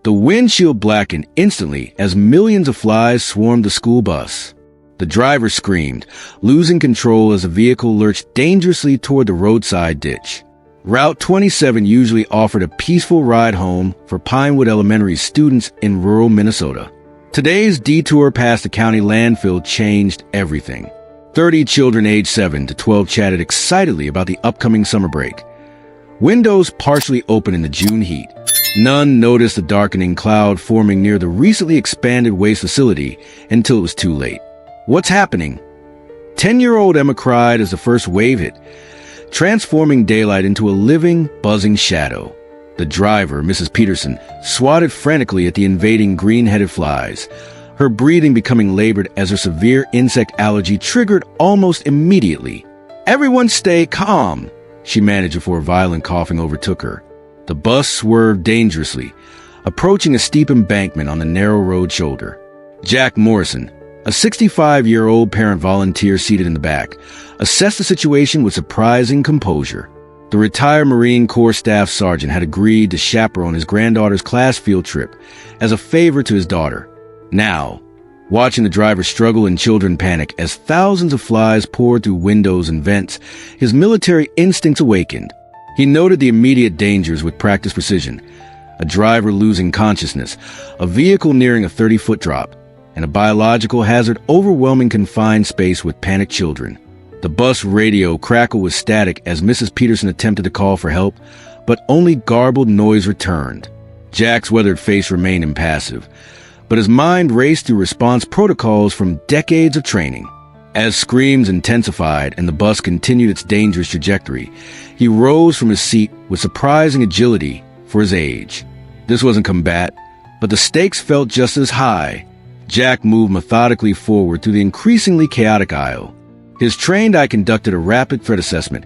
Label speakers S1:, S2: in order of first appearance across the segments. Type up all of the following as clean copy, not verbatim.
S1: The windshield blackened instantly as millions of flies swarmed the school bus. The driver screamed, losing control as the vehicle lurched dangerously toward the roadside ditch. Route 27 usually offered a peaceful ride home for Pinewood Elementary students in rural Minnesota. Today's detour past the county landfill changed everything. 30 children aged 7 to 12 chatted excitedly about the upcoming summer break. Windows partially open in the June heat. None noticed the darkening cloud forming near the recently expanded waste facility until it was too late. "What's happening?" 10-year-old Emma cried as the first wave hit, transforming daylight into a living, buzzing shadow. The driver, Mrs. Peterson, swatted frantically at the invading green-headed flies, her breathing becoming labored as her severe insect allergy triggered almost immediately. "Everyone stay calm," she managed before violent coughing overtook her. The bus swerved dangerously, approaching a steep embankment on the narrow road shoulder. Jack Morrison, a 65-year-old parent volunteer seated in the back, assessed the situation with surprising composure. The retired Marine Corps Staff Sergeant had agreed to chaperone his granddaughter's class field trip as a favor to his daughter. Now, watching the driver struggle and children panic as thousands of flies poured through windows and vents, his military instincts awakened. He noted the immediate dangers with practiced precision: a driver losing consciousness, a vehicle nearing a 30-foot drop, and a biological hazard overwhelming confined space with panicked children. The bus radio crackled with static as Mrs. Peterson attempted to call for help, but only garbled noise returned. Jack's weathered face remained impassive, but his mind raced through response protocols from decades of training. As screams intensified and the bus continued its dangerous trajectory, he rose from his seat with surprising agility for his age. This wasn't combat, but the stakes felt just as high. Jack moved methodically forward through the increasingly chaotic aisle. His trained eye conducted a rapid threat assessment,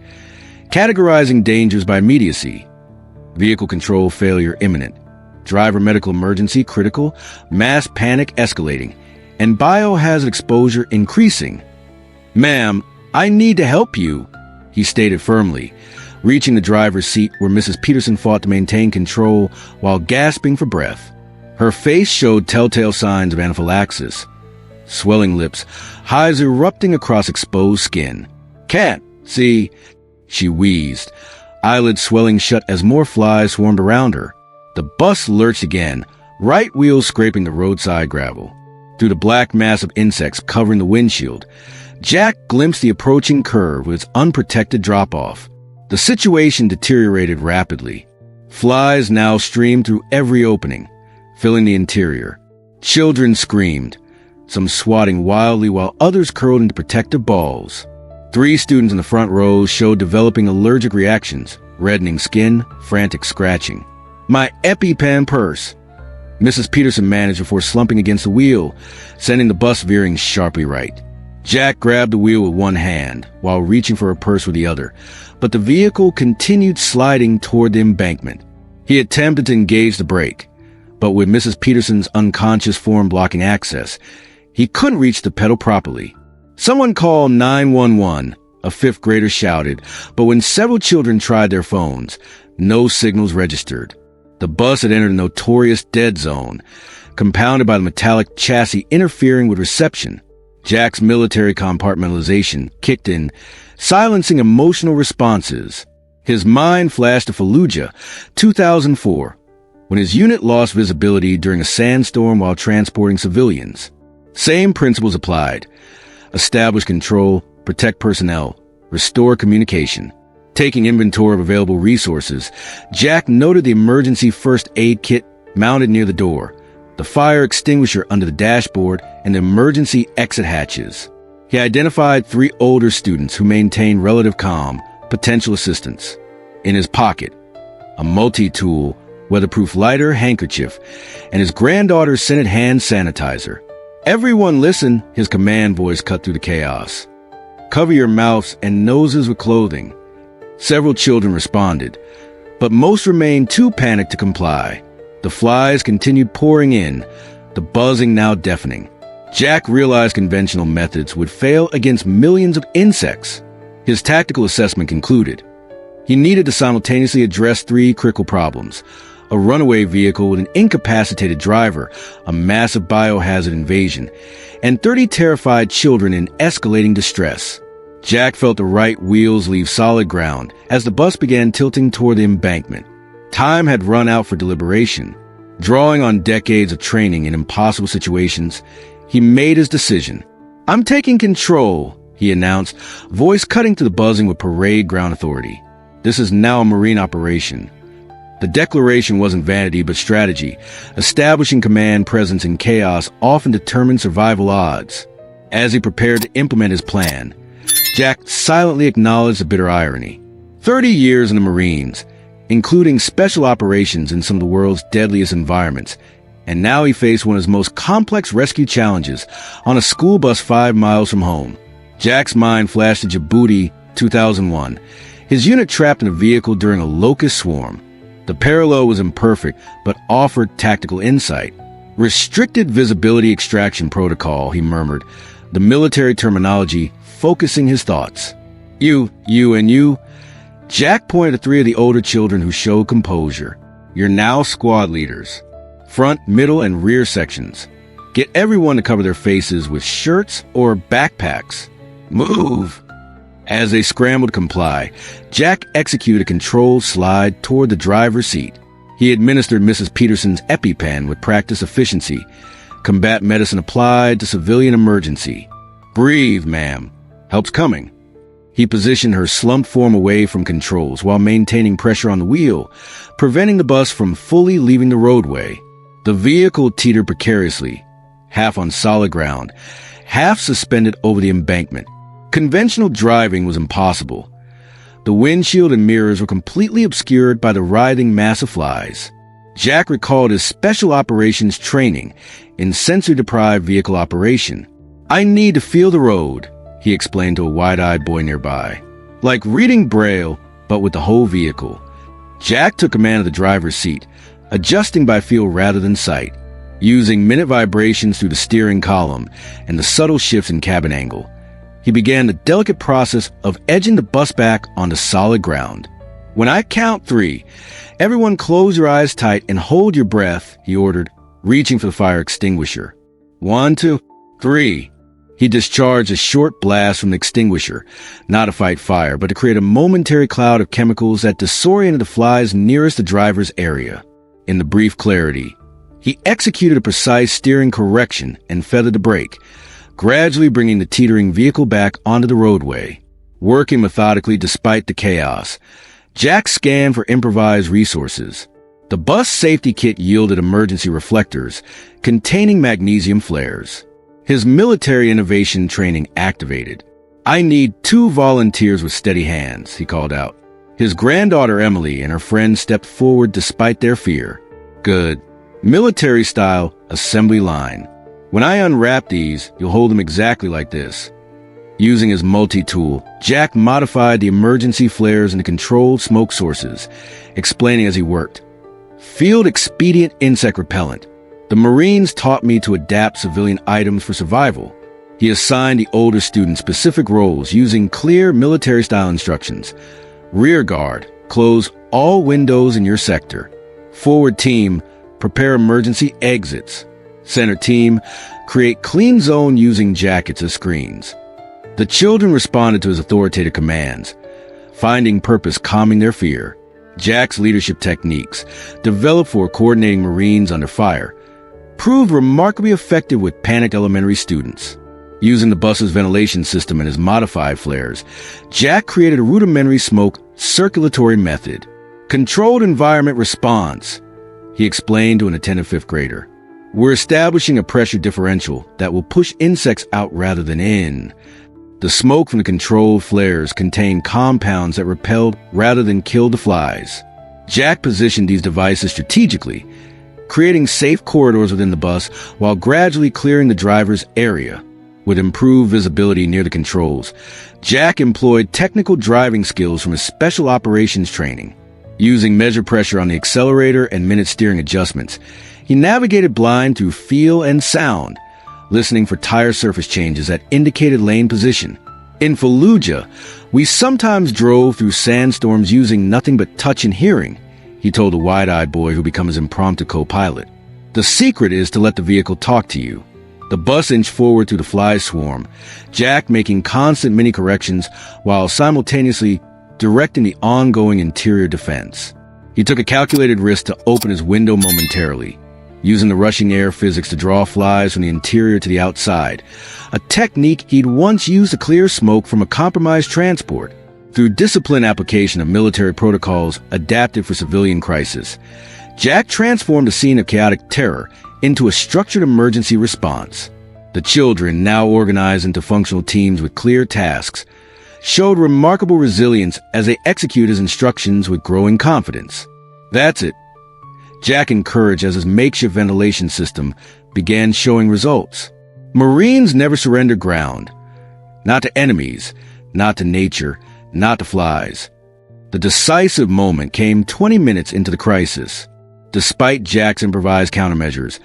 S1: categorizing dangers by immediacy: vehicle control failure imminent, driver medical emergency critical, mass panic escalating, and biohazard exposure increasing. "Ma'am, I need to help you," he stated firmly, reaching the driver's seat where Mrs. Peterson fought to maintain control while gasping for breath. Her face showed telltale signs of anaphylaxis. Swelling lips, hives erupting across exposed skin. "Can't see," she wheezed, eyelids swelling shut as more flies swarmed around her. The bus lurched again, right wheel scraping the roadside gravel. Through the black mass of insects covering the windshield, Jack glimpsed the approaching curve with its unprotected drop-off. The situation deteriorated rapidly. Flies now streamed through every opening, filling the interior. Children screamed, some swatting wildly while others curled into protective balls. 3 students in the front rows showed developing allergic reactions, reddening skin, frantic scratching. "My EpiPen purse," Mrs. Peterson managed before slumping against the wheel, sending the bus veering sharply right. Jack grabbed the wheel with one hand while reaching for her purse with the other, but the vehicle continued sliding toward the embankment. He attempted to engage the brake, but with Mrs. Peterson's unconscious form blocking access, he couldn't reach the pedal properly. "Someone call 911, a 5th grader shouted, but when several children tried their phones, no signals registered. The bus had entered a notorious dead zone, compounded by the metallic chassis interfering with reception. Jack's military compartmentalization kicked in, silencing emotional responses. His mind flashed to Fallujah, 2004, when his unit lost visibility during a sandstorm while transporting civilians. Same principles applied: establish control, protect personnel, restore communication. Taking inventory of available resources, Jack noted the emergency first aid kit mounted near the door, the fire extinguisher under the dashboard, and the emergency exit hatches. He identified 3 older students who maintained relative calm, potential assistance. In his pocket, a multi-tool, weatherproof lighter, handkerchief, and his granddaughter's scented hand sanitizer. "Everyone listen," his command voice cut through the chaos. "Cover your mouths and noses with clothing." Several children responded, but most remained too panicked to comply. The flies continued pouring in, the buzzing now deafening. Jack realized conventional methods would fail against millions of insects. His tactical assessment concluded. He needed to simultaneously address 3 critical problems: a runaway vehicle with an incapacitated driver, a massive biohazard invasion, and 30 terrified children in escalating distress. Jack felt the right wheels leave solid ground as the bus began tilting toward the embankment. Time had run out for deliberation. Drawing on decades of training in impossible situations, he made his decision. "I'm taking control," he announced, voice cutting to the buzzing with parade ground authority. "This is now a Marine operation." The declaration wasn't vanity but strategy. Establishing command presence in chaos often determined survival odds. As he prepared to implement his plan, Jack silently acknowledged the bitter irony. 30 years in the Marines, including special operations in some of the world's deadliest environments, and now he faced one of his most complex rescue challenges on a school bus 5 miles from home. Jack's mind flashed to Djibouti, 2001, his unit trapped in a vehicle during a locust swarm. The parallel was imperfect, but offered tactical insight. "Restricted visibility extraction protocol," he murmured, the military terminology focusing his thoughts. You, and you." Jack pointed to 3 of the older children who showed composure. "You're now squad leaders. Front, middle, and rear sections. Get everyone to cover their faces with shirts or backpacks. Move." As they scrambled to comply, Jack executed a controlled slide toward the driver's seat. He administered Mrs. Peterson's EpiPen with practiced efficiency. Combat medicine applied to civilian emergency. "Breathe, ma'am. Help's coming." He positioned her slumped form away from controls while maintaining pressure on the wheel, preventing the bus from fully leaving the roadway. The vehicle teetered precariously, half on solid ground, half suspended over the embankment. Conventional driving was impossible. The windshield and mirrors were completely obscured by the writhing mass of flies. Jack recalled his special operations training in sensory-deprived vehicle operation. "I need to feel the road," he explained to a wide-eyed boy nearby. Like reading Braille, but with the whole vehicle. Jack took command of the driver's seat, adjusting by feel rather than sight, using minute vibrations through the steering column and the subtle shifts in cabin angle. He began the delicate process of edging the bus back onto solid ground. "When I count 3, everyone close your eyes tight and hold your breath," he ordered, reaching for the fire extinguisher. 1, 2, 3. He discharged a short blast from the extinguisher, not to fight fire, but to create a momentary cloud of chemicals that disoriented the flies nearest the driver's area. In the brief clarity, he executed a precise steering correction and feathered the brake, gradually bringing the teetering vehicle back onto the roadway. Working methodically despite the chaos, Jack scanned for improvised resources. The bus safety kit yielded emergency reflectors containing magnesium flares. His military innovation training activated. "I need 2 volunteers with steady hands," he called out. His granddaughter Emily and her friend stepped forward despite their fear. "Good. Military-style assembly line. When I unwrap these, you'll hold them exactly like this." Using his multi-tool, Jack modified the emergency flares into controlled smoke sources, explaining as he worked. "Field expedient insect repellent. The Marines taught me to adapt civilian items for survival." He assigned the older students specific roles using clear military-style instructions. "Rear guard, close all windows in your sector. Forward team, prepare emergency exits. Center team, create clean zone using jackets as screens." The children responded to his authoritative commands, finding purpose calming their fear. Jack's leadership techniques, developed for coordinating Marines under fire, proved remarkably effective with panicked elementary students. Using the bus's ventilation system and his modified flares, Jack created a rudimentary smoke circulatory method. "Controlled environment response," he explained to an attentive 5th grader. "We're establishing a pressure differential that will push insects out rather than in." The smoke from the controlled flares contained compounds that repelled rather than killed the flies. Jack positioned these devices strategically, creating safe corridors within the bus while gradually clearing the driver's area. With improved visibility near the controls, Jack employed technical driving skills from his special operations training. Using measured pressure on the accelerator and minute steering adjustments, he navigated blind through feel and sound, listening for tire surface changes that indicated lane position. In Fallujah, we sometimes drove through sandstorms using nothing but touch and hearing, he told a wide-eyed boy who became his impromptu co-pilot. "The secret is to let the vehicle talk to you." The bus inched forward through the fly swarm, Jack making constant mini-corrections while simultaneously directing the ongoing interior defense. He took a calculated risk to open his window momentarily, using the rushing air physics to draw flies from the interior to the outside, a technique he'd once used to clear smoke from a compromised transport. Through disciplined application of military protocols adapted for civilian crisis, Jack transformed a scene of chaotic terror into a structured emergency response. The children, now organized into functional teams with clear tasks, showed remarkable resilience as they executed his instructions with growing confidence. "That's it," Jack encouraged as his makeshift ventilation system began showing results. Marines never surrender ground. Not to enemies, not to nature, not to flies. The decisive moment came 20 minutes into the crisis. Despite Jack's improvised countermeasures,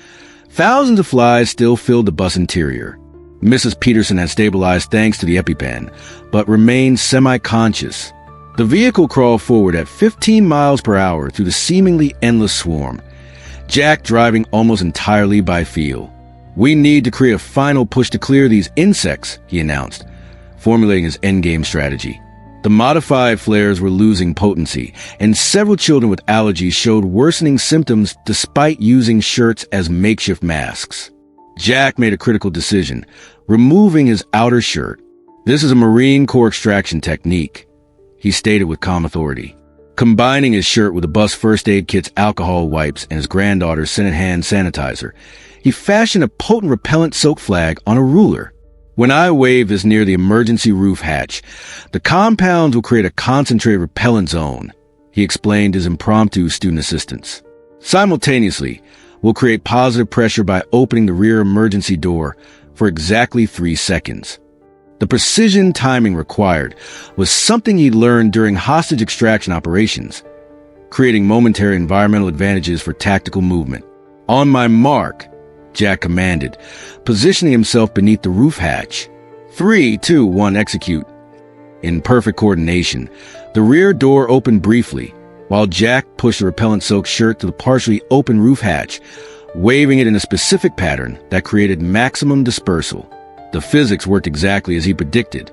S1: thousands of flies still filled the bus interior. Mrs. Peterson had stabilized thanks to the EpiPen, but remained semi-conscious. The vehicle crawled forward at 15 miles per hour through the seemingly endless swarm, Jack driving almost entirely by feel. "We need to create a final push to clear these insects," he announced, formulating his endgame strategy. The modified flares were losing potency, and several children with allergies showed worsening symptoms despite using shirts as makeshift masks. Jack made a critical decision, removing his outer shirt. "This is a Marine Corps extraction technique," he stated with calm authority. Combining his shirt with the bus first aid kit's alcohol wipes and his granddaughter's scented hand sanitizer, he fashioned a potent repellent-soaked flag on a ruler. "When I wave this near the emergency roof hatch, the compounds will create a concentrated repellent zone," he explained to his impromptu student assistants. "Simultaneously, we'll create positive pressure by opening the rear emergency door for exactly 3 seconds." The precision timing required was something he learned during hostage extraction operations, creating momentary environmental advantages for tactical movement. "On my mark," Jack commanded, positioning himself beneath the roof hatch. 3, 2, 1, execute. In perfect coordination, the rear door opened briefly, while Jack pushed the repellent-soaked shirt to the partially open roof hatch, waving it in a specific pattern that created maximum dispersal. The physics worked exactly as he predicted.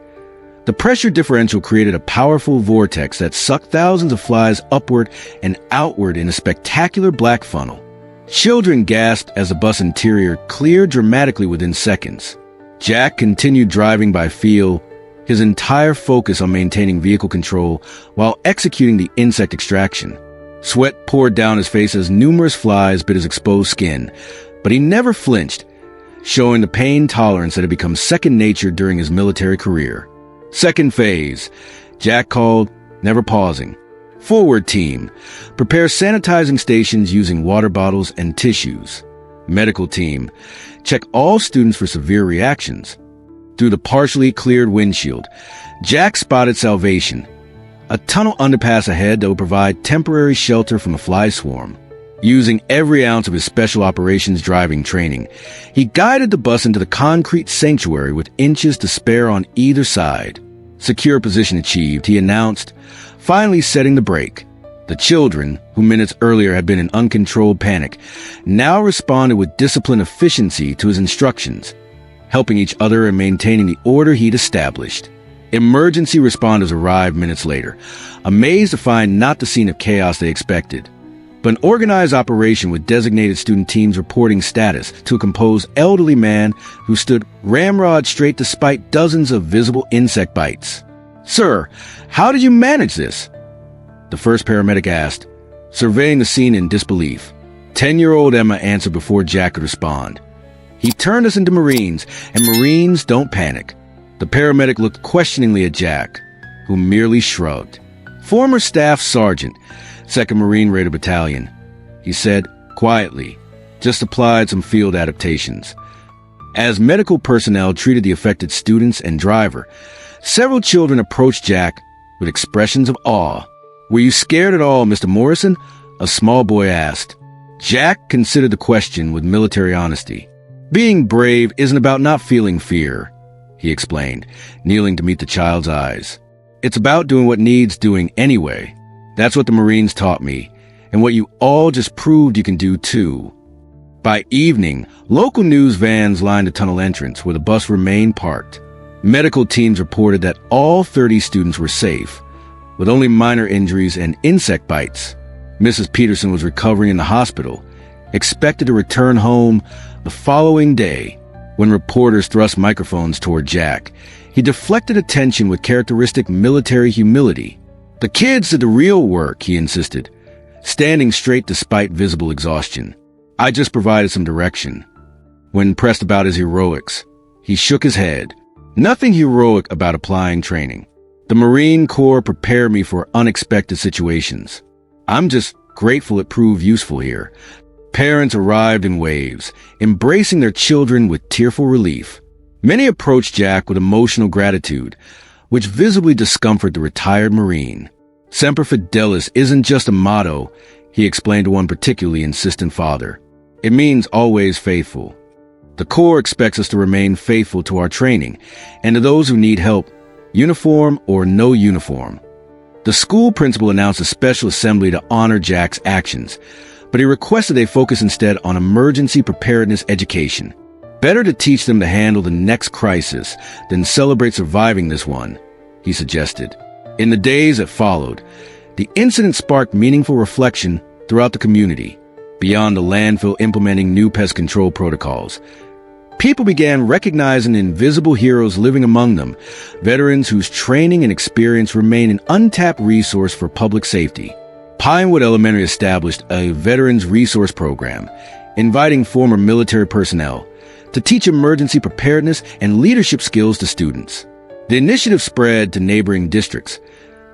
S1: The pressure differential created a powerful vortex that sucked thousands of flies upward and outward in a spectacular black funnel. Children gasped as the bus interior cleared dramatically within seconds. Jack continued driving by feel, his entire focus on maintaining vehicle control while executing the insect extraction. Sweat poured down his face as numerous flies bit his exposed skin, but he never flinched, showing the pain tolerance that had become second nature during his military career. "Second phase," Jack called, never pausing. "Forward team, prepare sanitizing stations using water bottles and tissues. Medical team, check all students for severe reactions." Through the partially cleared windshield, Jack spotted salvation, a tunnel underpass ahead that would provide temporary shelter from the fly swarm. Using every ounce of his special operations driving training, he guided the bus into the concrete sanctuary with inches to spare on either side. Secure position achieved, he announced, finally setting the brake. The children, who minutes earlier had been in uncontrolled panic, now responded with disciplined efficiency to his instructions, helping each other and maintaining the order he'd established. Emergency responders arrived minutes later, amazed to find not the scene of chaos they expected, but an organized operation with designated student teams reporting status to a composed elderly man who stood ramrod straight despite dozens of visible insect bites. "Sir, how did you manage this?" the first paramedic asked, surveying the scene in disbelief. 10-year-old Emma answered before Jack could respond. "He turned us into Marines, and Marines don't panic." The paramedic looked questioningly at Jack, who merely shrugged. "Former Staff Sergeant, 2nd Marine Raider Battalion," he said quietly, "just applied some field adaptations." As medical personnel treated the affected students and driver, several children approached Jack with expressions of awe. "Were you scared at all, Mr. Morrison?" a small boy asked. Jack considered the question with military honesty. "Being brave isn't about not feeling fear," he explained, kneeling to meet the child's eyes. "It's about doing what needs doing anyway. That's what the Marines taught me, and what you all just proved you can do too. By evening, local news vans lined the tunnel entrance where the bus remained parked. Medical teams reported that all 30 students were safe, with only minor injuries and insect bites. Mrs. Peterson was recovering in the hospital, expected to return home the following day. When reporters thrust microphones toward Jack, he deflected attention with characteristic military humility. "The kids did the real work," he insisted, standing straight despite visible exhaustion. "I just provided some direction." When pressed about his heroics, he shook his head. "Nothing heroic about applying training. The Marine Corps prepared me for unexpected situations. I'm just grateful it proved useful here." Parents arrived in waves, embracing their children with tearful relief. Many approached Jack with emotional gratitude, which visibly discomforted the retired Marine. "Semper Fidelis isn't just a motto," he explained to one particularly insistent father. "It means always faithful. The Corps expects us to remain faithful to our training and to those who need help, uniform or no uniform." The school principal announced a special assembly to honor Jack's actions, but he requested they focus instead on emergency preparedness education. "Better to teach them to handle the next crisis than celebrate surviving this one," he suggested. In the days that followed, the incident sparked meaningful reflection throughout the community. Beyond the landfill implementing new pest control protocols, people began recognizing the invisible heroes living among them, veterans whose training and experience remain an untapped resource for public safety. Pinewood Elementary established a Veterans Resource Program, inviting former military personnel to teach emergency preparedness and leadership skills to students. The initiative spread to neighboring districts,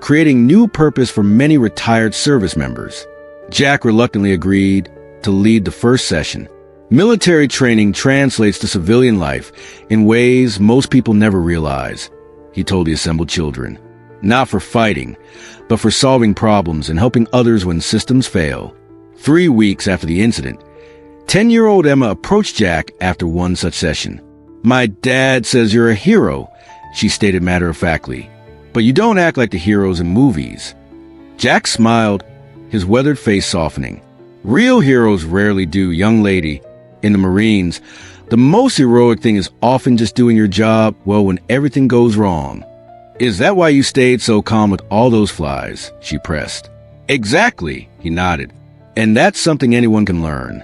S1: creating new purpose for many retired service members. Jack reluctantly agreed to lead the first session. Military training translates to civilian life in ways most people never realize, he told the assembled children. Not for fighting, but for solving problems and helping others when systems fail. 3 weeks after the incident, 10-year-old Emma approached Jack after one such session. "My dad says you're a hero," she stated matter-of-factly, "but you don't act like the heroes in movies." Jack smiled, his weathered face softening. "Real heroes rarely do, young lady. In the Marines, the most heroic thing is often just doing your job well when everything goes wrong." "Is that why you stayed so calm with all those flies?" she pressed. "Exactly," he nodded. "And that's something anyone can learn."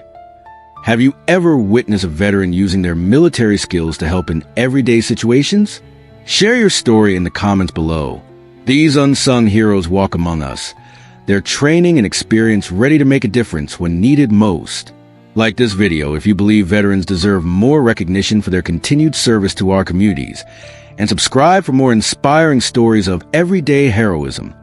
S1: Have you ever witnessed a veteran using their military skills to help in everyday situations? Share your story in the comments below. These unsung heroes walk among us, their training and experience ready to make a difference when needed most. Like this video if you believe veterans deserve more recognition for their continued service to our communities, and subscribe for more inspiring stories of everyday heroism.